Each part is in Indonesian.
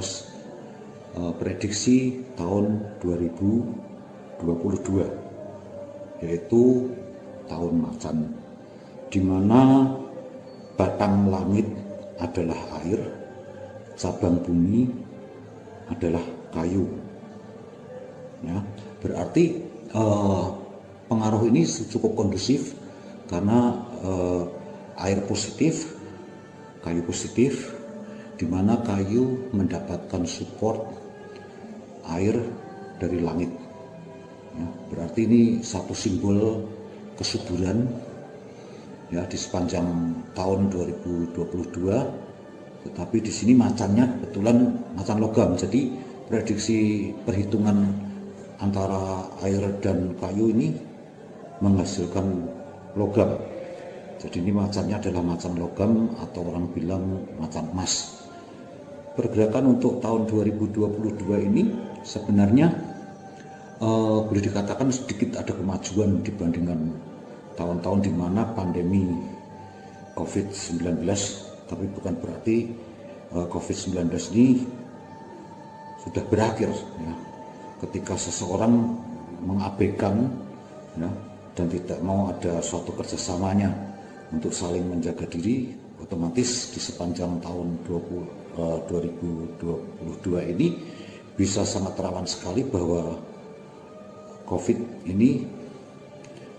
membahas prediksi tahun 2022, yaitu tahun macan, di mana batang langit adalah air, cabang bumi adalah kayu. Ya, berarti pengaruh ini cukup kondusif karena air positif, kayu positif, di mana kayu mendapatkan support air dari langit. Ya, berarti ini satu simbol kesuburan ya di sepanjang tahun 2022. Tetapi di sini macannya kebetulan macan logam, jadi prediksi perhitungan antara air dan kayu ini menghasilkan logam. Jadi ini macannya adalah macan logam atau orang bilang macan emas. Pergerakan untuk tahun 2022 ini sebenarnya boleh dikatakan sedikit ada kemajuan dibandingkan tahun-tahun di mana pandemi COVID-19, tapi bukan berarti COVID-19 ini sudah berakhir ya. Ketika seseorang mengabaikan ya, dan tidak mau ada suatu kerjasamanya untuk saling menjaga diri, otomatis di sepanjang tahun 2022 ini bisa sangat rawan sekali bahwa COVID ini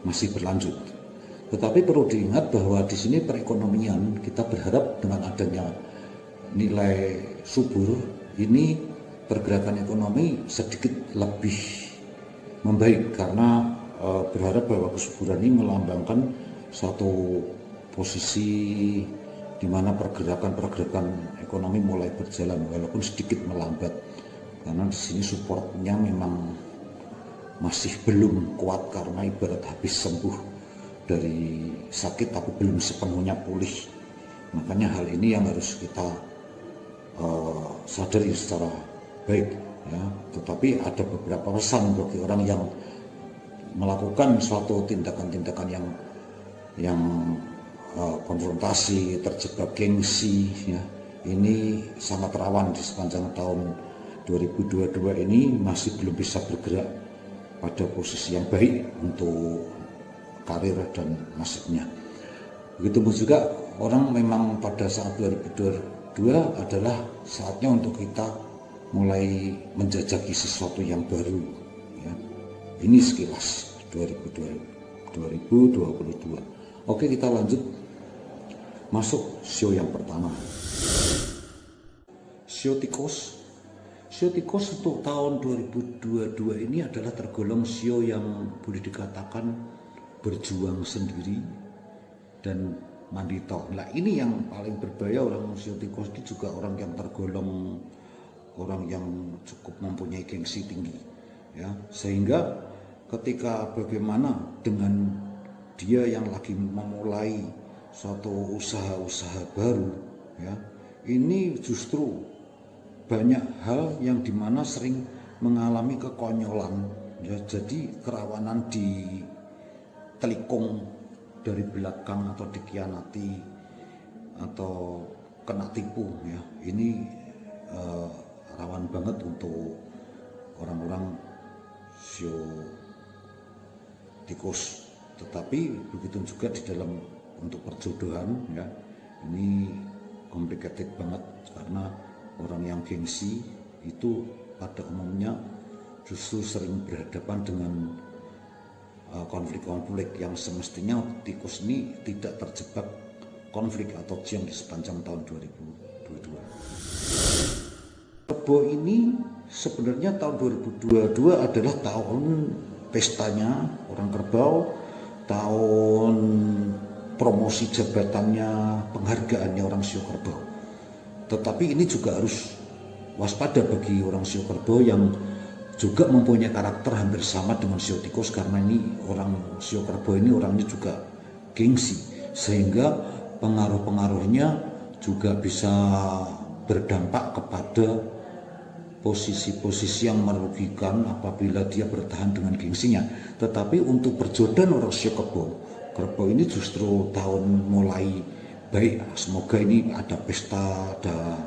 masih berlanjut. Tetapi perlu diingat bahwa di sini perekonomian kita berharap dengan adanya nilai subur ini pergerakan ekonomi sedikit lebih membaik, karena berharap bahwa kesuburan ini melambangkan suatu posisi di mana pergerakan ekonomi mulai berjalan walaupun sedikit melambat, karena di sini supportnya memang masih belum kuat karena ibarat habis sembuh dari sakit tapi belum sepenuhnya pulih. Makanya hal ini yang harus kita sadari secara baik ya. Tetapi ada beberapa pesan bagi orang yang melakukan suatu tindakan-tindakan yang konfrontasi, terjebak gengsi ya. Ini sangat rawan di sepanjang tahun 2022 ini masih belum bisa bergerak pada posisi yang baik untuk karir dan nasibnya. Begitupun juga orang memang pada saat 2022 adalah saatnya untuk kita mulai menjajaki sesuatu yang baru ya. Ini sekilas 2022. Oke, kita lanjut masuk show yang pertama. Show tikus. Sio tikus untuk tahun 2022 ini adalah tergolong sio yang boleh dikatakan berjuang sendiri dan mandito. Nah, ini yang paling berbahaya. Orang sio tikus ini juga orang yang tergolong orang yang cukup mempunyai gengsi tinggi ya, sehingga ketika bagaimana dengan dia yang lagi memulai suatu usaha-usaha baru ya, ini justru banyak hal yang dimana sering mengalami kekonyolan ya, jadi kerawanan ditelikung dari belakang atau dikhianati atau kena tipu ya. Ini rawan banget untuk orang-orang sio tikus. Tetapi begitu juga di dalam untuk perjodohan ya, ini complicated banget karena orang yang gengsi itu pada umumnya justru sering berhadapan dengan konflik-konflik yang semestinya tikus ini tidak terjebak konflik atau jam di sepanjang tahun 2022. Kerbau ini sebenarnya tahun 2022 adalah tahun pestanya orang kerbau, tahun promosi jabatannya, penghargaannya orang sio kerbau. Tetapi ini juga harus waspada bagi orang sio kerbau yang juga mempunyai karakter hampir sama dengan sio tikus, karena ini orang sio kerbau ini orangnya juga gengsi, sehingga pengaruh-pengaruhnya juga bisa berdampak kepada posisi-posisi yang merugikan apabila dia bertahan dengan gengsinya. Tetapi untuk perjodohan orang sio kerbau ini justru tahun mulai baik. Semoga ini ada pesta, ada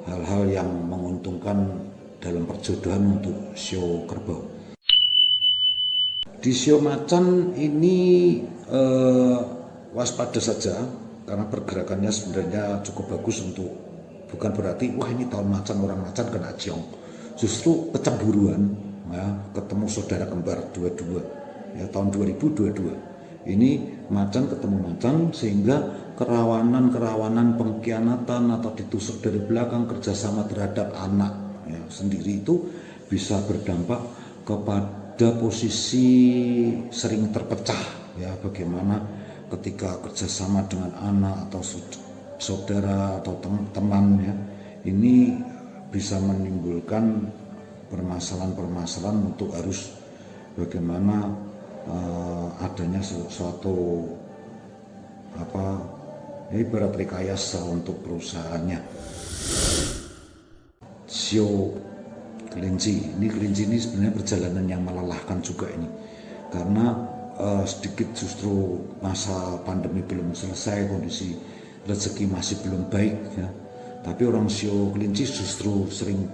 hal-hal yang menguntungkan dalam perjodohan untuk sio kerbau. Di sio macan ini waspada saja karena pergerakannya sebenarnya cukup bagus, untuk bukan berarti wah ini tahun macan, orang macan kena ciong. Justru kecemburuan ya, ketemu saudara kembar dua-dua ya, tahun 2022 ini macan ketemu macan, sehingga kerawanan pengkhianatan atau ditusuk dari belakang, kerjasama terhadap anak ya, sendiri itu bisa berdampak kepada posisi sering terpecah ya, bagaimana ketika kerjasama dengan anak atau saudara atau teman ya, ini bisa menimbulkan permasalahan-permasalahan untuk harus bagaimana adanya sesuatu ibarat rekayasa untuk perusahaannya. Sio kelinci ini sebenarnya perjalanan yang melelahkan juga ini, karena sedikit justru masa pandemi belum selesai, kondisi rezeki masih belum baik ya, tapi orang sio kelinci justru sering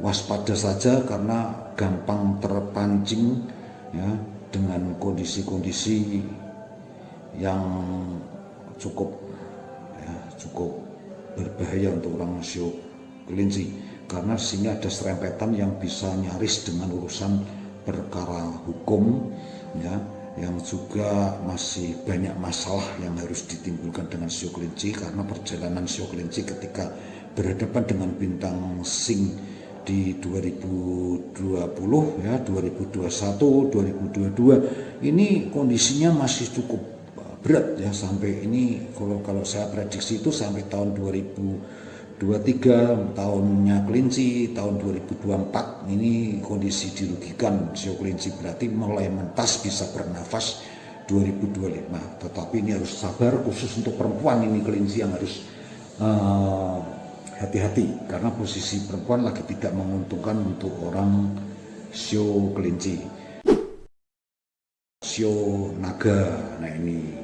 waspada saja karena gampang terpancing ya, dengan kondisi-kondisi yang cukup berbahaya untuk orang sio kelinci, karena sehingga ada serempetan yang bisa nyaris dengan urusan perkara hukum ya, yang juga masih banyak masalah yang harus ditimbulkan dengan sio kelinci, karena perjalanan sio kelinci ketika berhadapan dengan bintang Sing di 2020 ya, 2021, 2022 ini kondisinya masih cukup berat ya, sampai ini kalau saya prediksi itu sampai tahun 2023 tahunnya kelinci, tahun 2024 ini kondisi dirugikan sio kelinci, berarti mulai mentas bisa bernafas 2025. Tetapi ini harus sabar, khusus untuk perempuan ini kelinci yang harus hati-hati, karena posisi perempuan lagi tidak menguntungkan untuk orang sio kelinci. Sio naga, nah ini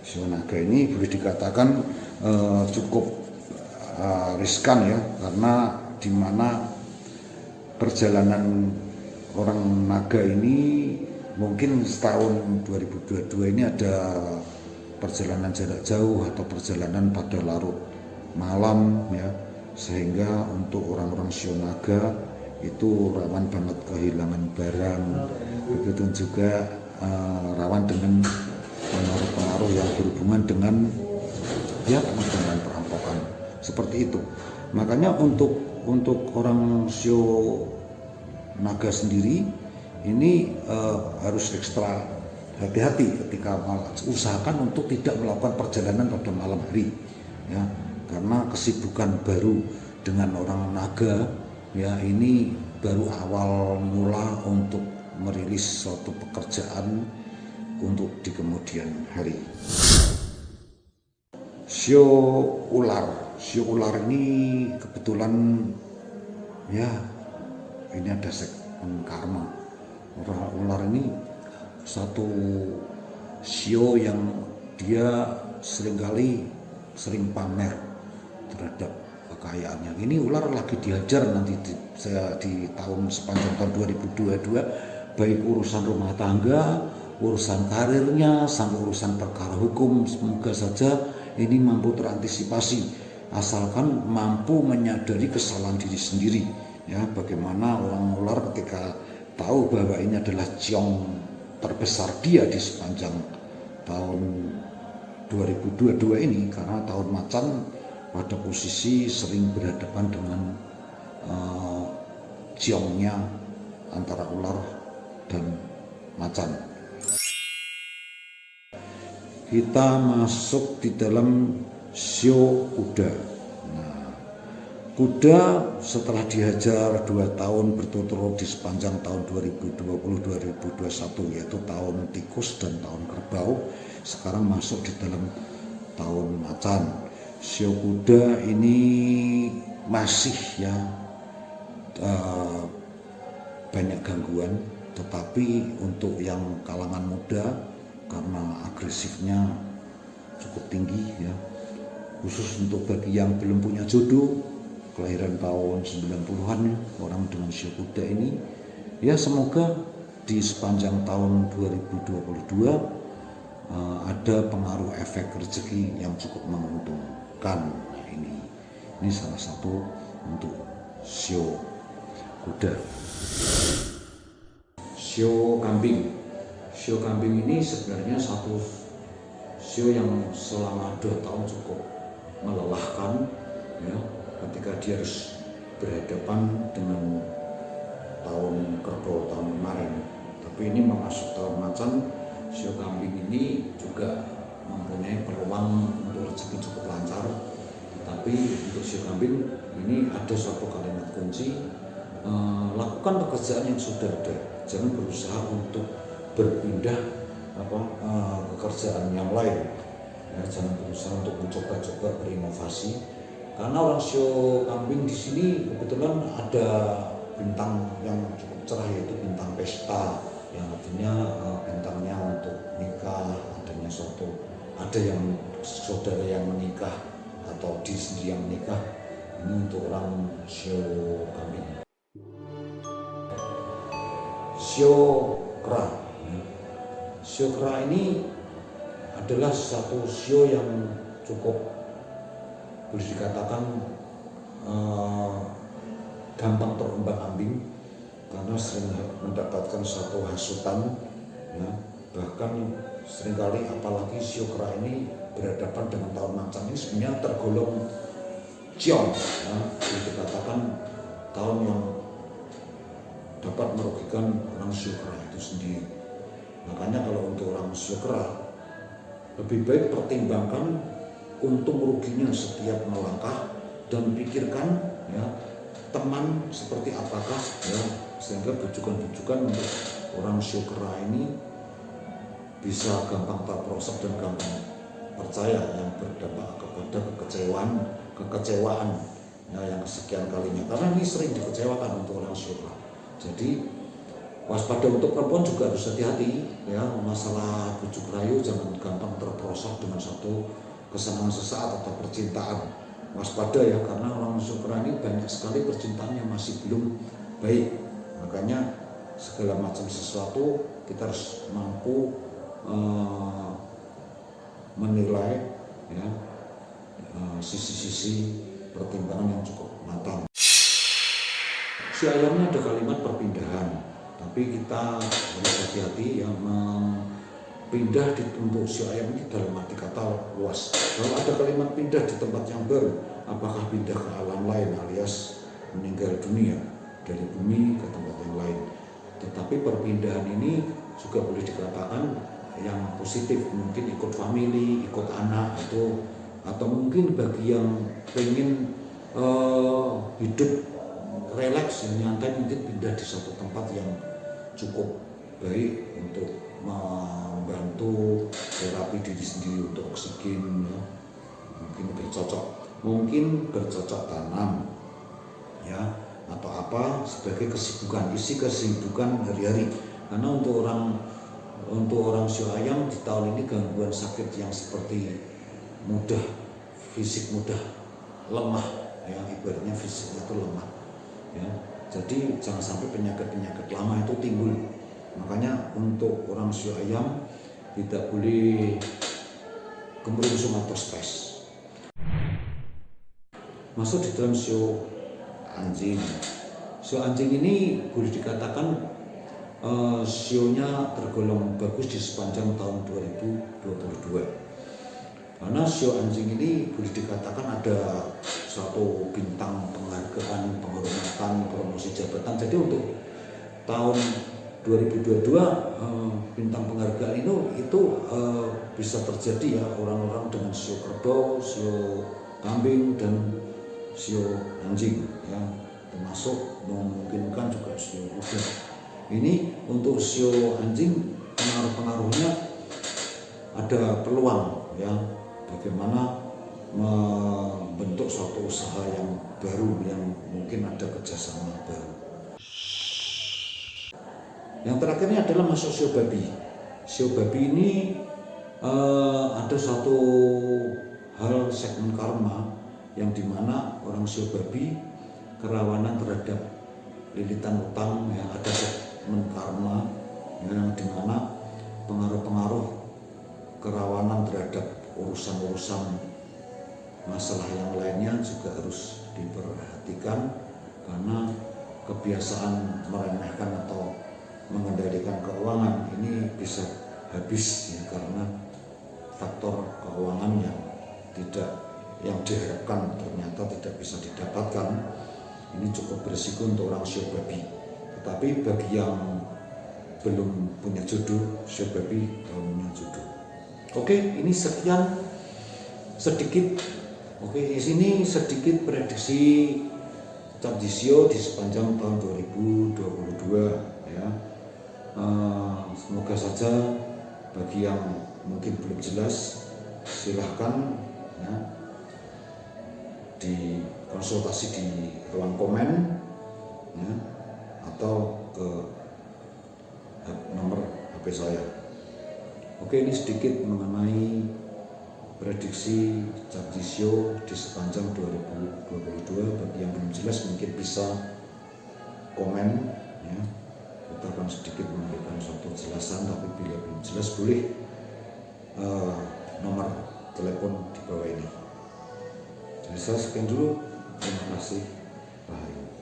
sio naga ini boleh dikatakan cukup riskan ya, karena dimana perjalanan orang naga ini mungkin setahun 2022 ini ada perjalanan jarak jauh atau perjalanan pada larut malam ya, sehingga untuk orang-orang sio naga itu rawan banget kehilangan barang, begitu juga rawan dengan pengaruh-pengaruh yang berhubungan dengan dengan perampokan seperti itu. Makanya untuk orang sio naga sendiri ini harus ekstra hati-hati ketika usahakan untuk tidak melakukan perjalanan pada malam hari ya, karena kesibukan baru dengan orang naga ya, ini baru awal mula untuk merilis suatu pekerjaan untuk di kemudian hari. Sio ular ini kebetulan ya, ini ada segmen karma. Ular ini satu sio yang dia sering pamer terhadap kekayaannya. Ini ular lagi dihajar nanti di tahun sepanjang tahun 2022, baik urusan rumah tangga, urusan karirnya, sampai urusan perkara hukum. Semoga saja ini mampu terantisipasi, asalkan mampu menyadari kesalahan diri sendiri ya. Bagaimana orang ular ketika tahu bahwa ini adalah ciong terbesar dia di sepanjang tahun 2022 ini, karena tahun macan pada posisi sering berhadapan dengan ciongnya antara ular dan macan. Kita masuk di dalam sio kuda. Nah, kuda setelah dihajar 2 tahun berturut-turut di sepanjang tahun 2020-2021, yaitu tahun tikus dan tahun kerbau, sekarang masuk di dalam tahun macan. Sio kuda ini masih ya banyak gangguan, tetapi untuk yang kalangan muda karena agresifnya cukup tinggi ya, khusus untuk bagi yang belum punya jodoh, kelahiran tahun 90-an, orang dengan sio kuda ini, ya semoga di sepanjang tahun 2022 ada pengaruh efek rezeki yang cukup menguntungkan. Nah, ini salah satu untuk sio kuda. Sio kambing. Sio kambing ini sebenarnya satu sio yang selama 2 tahun cukup melelahkan, ya, ketika dia harus berhadapan dengan tahun kerbau tahun kemarin. Tapi ini memasuki tahun macan, sio kambing ini juga mempunyai peluang untuk rezeki cukup lancar. Tetapi untuk sio kambing ini ada suatu kalimat kunci, lakukan pekerjaan yang sudah ada, jangan berusaha untuk berpindah pekerjaan yang lain, ya, jangan berusaha untuk mencoba-coba berinovasi, karena orang sio kambing di sini kebetulan ada bintang yang cukup cerah, yaitu bintang pesta, yang artinya bintangnya untuk nikah, ada yang saudara yang menikah atau diri sendiri yang menikah. Ini untuk orang sio kambing. Sio kera. Sio kera ini adalah satu sio yang cukup boleh dikatakan gampang terombang-ambing, karena sering mendapatkan satu hasutan, ya. Bahkan seringkali apalagi sio kera ini berhadapan dengan tahun macan ini sebenarnya tergolong ciong, ya. Boleh dikatakan tahun yang dapat merugikan orang sio kera itu sendiri. Makanya kalau untuk orang sio kera lebih baik pertimbangkan untung ruginya setiap melangkah, dan pikirkan, ya, teman seperti apakah, ya, sehingga bujukan-bujukan untuk orang sio kera ini bisa gampang terperosok dan gampang percaya, yang berdampak kepada kekecewaan, ya, yang kesekian kalinya, karena ini sering dikecewakan untuk orang sio kera. Jadi waspada untuk perempuan juga harus hati-hati, ya, masalah bujuk rayu, jangan gampang terperosok dengan satu kesenangan sesaat atau percintaan. Waspada, ya, karena orang sio kera ini banyak sekali percintaannya masih belum baik. Makanya segala macam sesuatu kita harus mampu menilai, ya, sisi-sisi pertimbangan yang cukup matang. Si ayamnya ada kalimat perpindahan, tapi kita harus hati-hati, ya, pindah untuk sio ayam ini dalam arti kata luas. Kalau ada kalimat pindah di tempat yang baru, apakah pindah ke alam lain alias meninggal dunia dari bumi ke tempat yang lain. Tetapi perpindahan ini juga boleh dikatakan yang positif, mungkin ikut family, ikut anak, atau mungkin bagi yang pengen hidup relaks, nyantai, mungkin pindah di satu tempat yang cukup baik untuk membantu terapi diri sendiri, untuk oksigen, ya. mungkin bercocok tanam, ya, atau apa sebagai kesibukan hari-hari. Karena untuk orang sio ayam di tahun ini gangguan sakit yang seperti fisik mudah lemah, ya, ibaratnya fisiknya itu lemah, ya. Jadi jangan sampai penyakit-penyakit lama itu timbul. Makanya untuk orang sio ayam tidak boleh kemerungsung atau stres. Masuk di dalam sio anjing. Sio anjing ini boleh dikatakan sionya tergolong bagus di sepanjang tahun 2022. Karena sio anjing ini boleh dikatakan ada suatu bintang penghargaan, penghormatan, promosi jabatan. Jadi untuk tahun 2022 bintang penghargaan itu bisa terjadi, ya, orang-orang dengan sio kerbau, sio kambing, dan sio anjing, ya, termasuk memungkinkan juga sio kuda. Ini untuk sio anjing pengaruh-pengaruhnya ada peluang, ya, bagaimana membentuk suatu usaha yang baru, yang mungkin ada kerjasama baru. Yang terakhirnya adalah masuk sio babi. Sio babi ini ada satu hal segmen karma yang dimana orang sio babi kerawanan terhadap lilitan utang, ya, ada segmen karma, ya, yang dimana pengaruh-pengaruh kerawanan terhadap urusan-urusan masalah yang lainnya juga harus diperhatikan, karena kebiasaan meremehkan atau mengendalikan keuangan ini bisa habis, ya, karena faktor keuangan yang diharapkan ternyata tidak bisa didapatkan. Ini cukup berisiko untuk orang shio babi. Tetapi bagi yang belum punya jodoh, shio babi punya jodoh. Oke, ini sekian sedikit. Oke, di sini sedikit prediksi cap Jisio di sepanjang tahun 2022, ya. Semoga saja bagi yang mungkin belum jelas, silahkan, ya, dikonsultasi di ruang komen, ya, atau ke nomor HP saya. Oke, ini sedikit mengenai prediksi cap Jisio di sepanjang 2022. Bagi yang belum jelas mungkin bisa komen, ya. Kita akan sedikit memberikan suatu jelasan, tapi bila belum jelas boleh nomor telepon di bawah ini. Jadi saya sekian dulu. Terima kasih. Bye.